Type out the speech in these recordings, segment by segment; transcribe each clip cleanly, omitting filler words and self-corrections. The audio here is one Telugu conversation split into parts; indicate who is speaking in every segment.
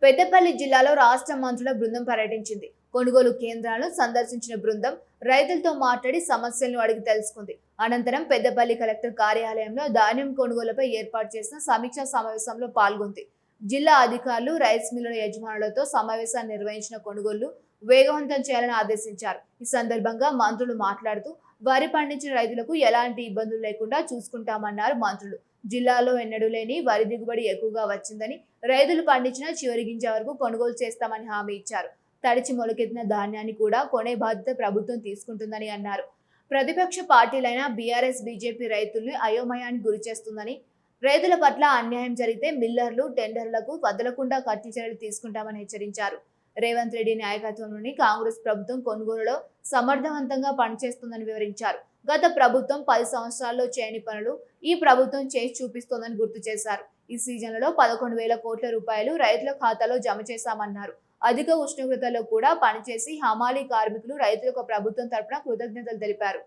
Speaker 1: పెద్దపల్లి జిల్లాలో రాష్ట్ర మంత్రుల బృందం పర్యటించింది. కొనుగోలు కేంద్రాలను సందర్శించిన బృందం రైతులతో మాట్లాడి సమస్యలను అడిగి తెలుసుకుంది. అనంతరం పెద్దపల్లి కలెక్టర్ కార్యాలయంలో ధాన్యం కొనుగోలుపై ఏర్పాటు చేసిన సమీక్షా సమావేశంలో పాల్గొంది. జిల్లా అధికారులు, రైస్ మిల్లుల యజమానులతో సమావేశాన్ని నిర్వహించిన కొనుగోలు వేగవంతం చేయాలని ఆదేశించారు. ఈ సందర్భంగా మంత్రులు మాట్లాడుతూ వరి పండించిన రైతులకు ఎలాంటి ఇబ్బందులు లేకుండా చూసుకుంటామన్నారు మంత్రులు. జిల్లాలో ఎన్నడూ లేని వరి దిగుబడి ఎక్కువగా వచ్చిందని, రైతులు పండించిన చివరి గింజ వరకు కొనుగోలు చేస్తామని హామీ ఇచ్చారు. తడిచి మొలకెత్తిన ధాన్యాన్ని కూడా కొనే బాధ్యత ప్రభుత్వం తీసుకుంటుందని అన్నారు. ప్రతిపక్ష పార్టీలైన బీఆర్ఎస్, బీజేపీ రైతుల్ని అయోమయానికి గురి చేస్తుందని, రైతుల పట్ల అన్యాయం జరిగితే మిల్లర్లు, టెండర్లకు వదలకుండా కఠిన చర్యలు తీసుకుంటామని హెచ్చరించారు. రేవంత్ రెడ్డి నాయకత్వంలోని కాంగ్రెస్ ప్రభుత్వం కొనుగోలులో సమర్థవంతంగా పనిచేస్తుందని వివరించారు. గత ప్రభుత్వం 10 సంవత్సరాల్లో చేయని పనులు ఈ ప్రభుత్వం చేసి చూపిస్తోందని గుర్తు చేశారు. ఈ సీజన్లలో 11,000 కోట్ల రూపాయలు రైతుల ఖాతాలో జమ చేశామన్నారు. అధిక ఉష్ణోగ్రతలో కూడా పనిచేసి హమాలీ కార్మికులు, రైతులకు ప్రభుత్వం తరపున కృతజ్ఞతలు తెలిపారు.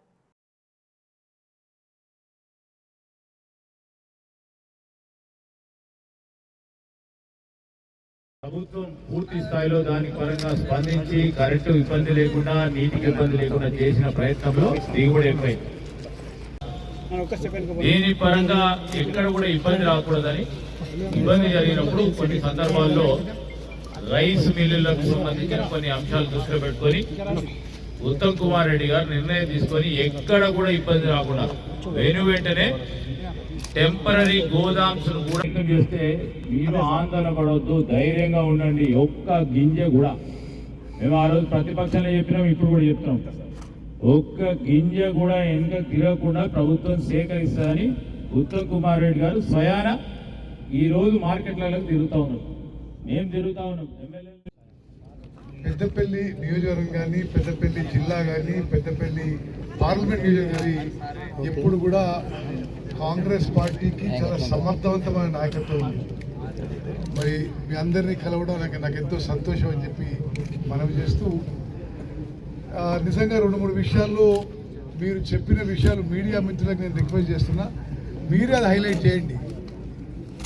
Speaker 2: ప్రభుత్వం పూర్తి స్థాయిలో దాని పరంగా స్పందించి కరెంటు ఇబ్బంది లేకుండా, నీటికి ఇబ్బంది లేకుండా చేసిన ప్రయత్నంలో దిగుబడి ఎక్కువైంది. దీని పరంగా ఎక్కడ కూడా ఇబ్బంది రాకూడదని, ఇబ్బంది జరిగినప్పుడు కొన్ని సందర్భాల్లో రైస్ మిల్లులకు సంబంధించిన కొన్ని అంశాలు దృష్టిలో పెట్టుకొని ఉత్తమ్ కుమార్ రెడ్డి గారు నిర్ణయం తీసుకొని ఎక్కడ కూడా ఇబ్బంది రాకుండా వెంటనే టెంపరీ గోదామ్స్ కూడా చేస్తే మీరు ఆందోళన పడవద్దు, ధైర్యంగా ఉండండి. ఒక్క గింజ కూడా మేము ఆ రోజు ప్రతిపక్షంలో చెప్పినాం, ఇప్పుడు కూడా చెప్తున్నాం, ఒక్క గింజ కూడా వెనుక తిరగకుండా ప్రభుత్వం సేకరిస్తుందని ఉత్తమ్ కుమార్ రెడ్డి గారు స్వయాన ఈ రోజు మార్కెట్లలో తిరుగుతూ ఉన్నారు. మేము తిరుగుతూ ఉన్నాం. ఎమ్మెల్యే
Speaker 3: పెద్దపల్లి నియోజకవర్గం కానీ, పెద్దపల్లి జిల్లా కానీ, పెద్దపల్లి పార్లమెంట్ నియోజకవర్గం కానీ ఎప్పుడు కూడా కాంగ్రెస్ పార్టీకి చాలా సమర్థవంతమైన నాయకత్వం ఉంది. మరి మీ అందరినీ కలవడం నాకు ఎంతో సంతోషం అని చెప్పి మనవి చేస్తూ, నిజంగా 2-3 విషయాల్లో మీరు చెప్పిన విషయాలు మీడియా మిత్రులకు నేను రిక్వెస్ట్ చేస్తున్నా, మీరే అది హైలైట్ చేయండి.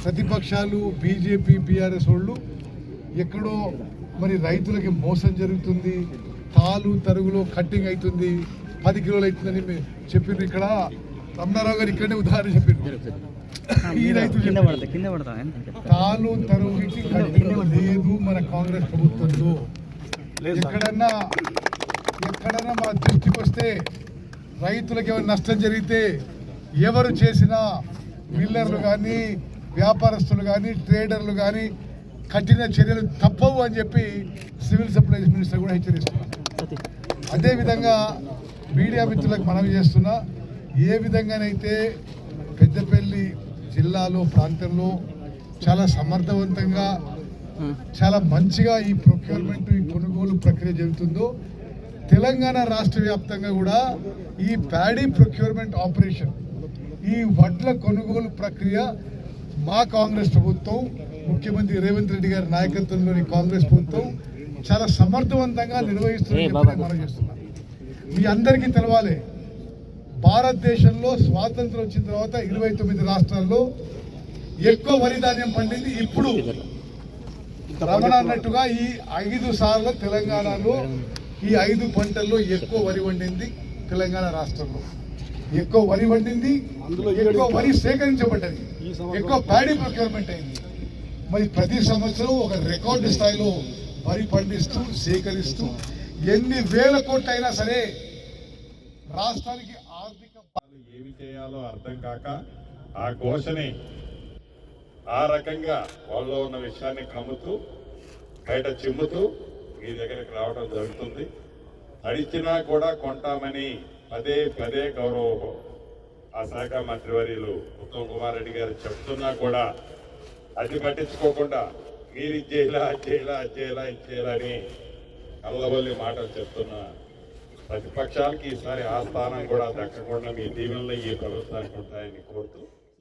Speaker 3: ప్రతిపక్షాలు, బీజేపీ, బీఆర్ఎస్ వాళ్ళు ఎక్కడో మరి రైతులకి మోసం జరుగుతుంది, తాలు తరుగులో కట్టింగ్ అవుతుంది, 10 కిలోలు అవుతుందని చెప్పిండ్రు. ఇక్కడ రమణారావు గారు ఇక్కడనే ఉదాహరణ చెప్పిండ్రు. ఈ రైతులు తాలు తరుగుకి కట్టింగ్ లేదు మన కాంగ్రెస్ ప్రభుత్వంలో. ఎక్కడన్నా మన దృష్టికి వస్తే రైతులకు ఏమైనా నష్టం జరిగితే ఎవరు చేసినా మిల్లర్లు కానీ, వ్యాపారస్తులు కానీ, ట్రేడర్లు కానీ కఠిన చర్యలు తప్పవు అని చెప్పి సివిల్ సప్లైస్ మినిస్టర్ కూడా హెచ్చరిస్తున్నారు. అదేవిధంగా మీడియా మిత్రులకు మనవి చేస్తున్నా, ఏ విధంగానైతే పెద్దపల్లి జిల్లాలో ప్రాంతంలో చాలా సమర్థవంతంగా, చాలా మంచిగా ఈ ప్రొక్యూర్మెంట్, ఈ కొనుగోలు ప్రక్రియ జరుగుతుందో, తెలంగాణ రాష్ట్ర వ్యాప్తంగా కూడా ఈ ప్యాడీ ప్రొక్యూర్మెంట్ ఆపరేషన్, ఈ వడ్ల కొనుగోలు ప్రక్రియ మా కాంగ్రెస్ ప్రభుత్వం, ముఖ్యమంత్రి రేవంత్ రెడ్డి గారి నాయకత్వంలోని కాంగ్రెస్ ప్రభుత్వం చాలా సమర్థవంతంగా నిర్వహిస్తుందని మనం చేస్తున్నాం. మీ అందరికీ తెలవాలి, భారతదేశంలో స్వాతంత్రం వచ్చిన తర్వాత 29 రాష్ట్రాల్లో ఎక్కువ వరి ధాన్యం పండింది. ఇప్పుడు రమణ అన్నట్టుగా ఈ 5 సార్లు తెలంగాణలో ఈ 5 పంటల్లో ఎక్కువ వరి వండింది తెలంగాణ రాష్ట్రంలో. ఎక్కువ వరి వండింది, ఎక్కువ వరి సేకరించబడ్డది, ఎక్కువ ప్యాడీ ప్రొక్యూర్మెంట్ అయింది. మరి ప్రతి సంవత్సరం ఒక రికార్డు స్థాయిలో వరి పండిస్తూ, సేకరిస్తూ ఎన్ని వేల కోట్లు అయినా సరే రాష్ట్రానికి ఆర్థిక
Speaker 4: ఏమి చేయాలో అర్థం కాక ఆ ఘోషని ఆ రకంగా వాళ్ళలో ఉన్న విషయాన్ని కమ్ముతూ బయట చిమ్ముతూ మీ దగ్గరికి రావడం జరుగుతుంది. అడిచినా కూడా కొంటామని పదే పదే గౌరవ ఆ శాఖ మంత్రివర్యులు ఉత్తమ్ కుమార్ రెడ్డి గారు చెప్తున్నా కూడా అది పట్టించుకోకుండా మీరు ఇచ్చేలా ఇచ్చేయాలని కళ్ళబల్లి మాటలు చెప్తున్నా ప్రతిపక్షాలకి ఈసారి ఆ స్థానం కూడా దక్కకుండా మీ దీవెనలో ఈ ప్రభుత్వానికి ఉంటాయని కోరుతూ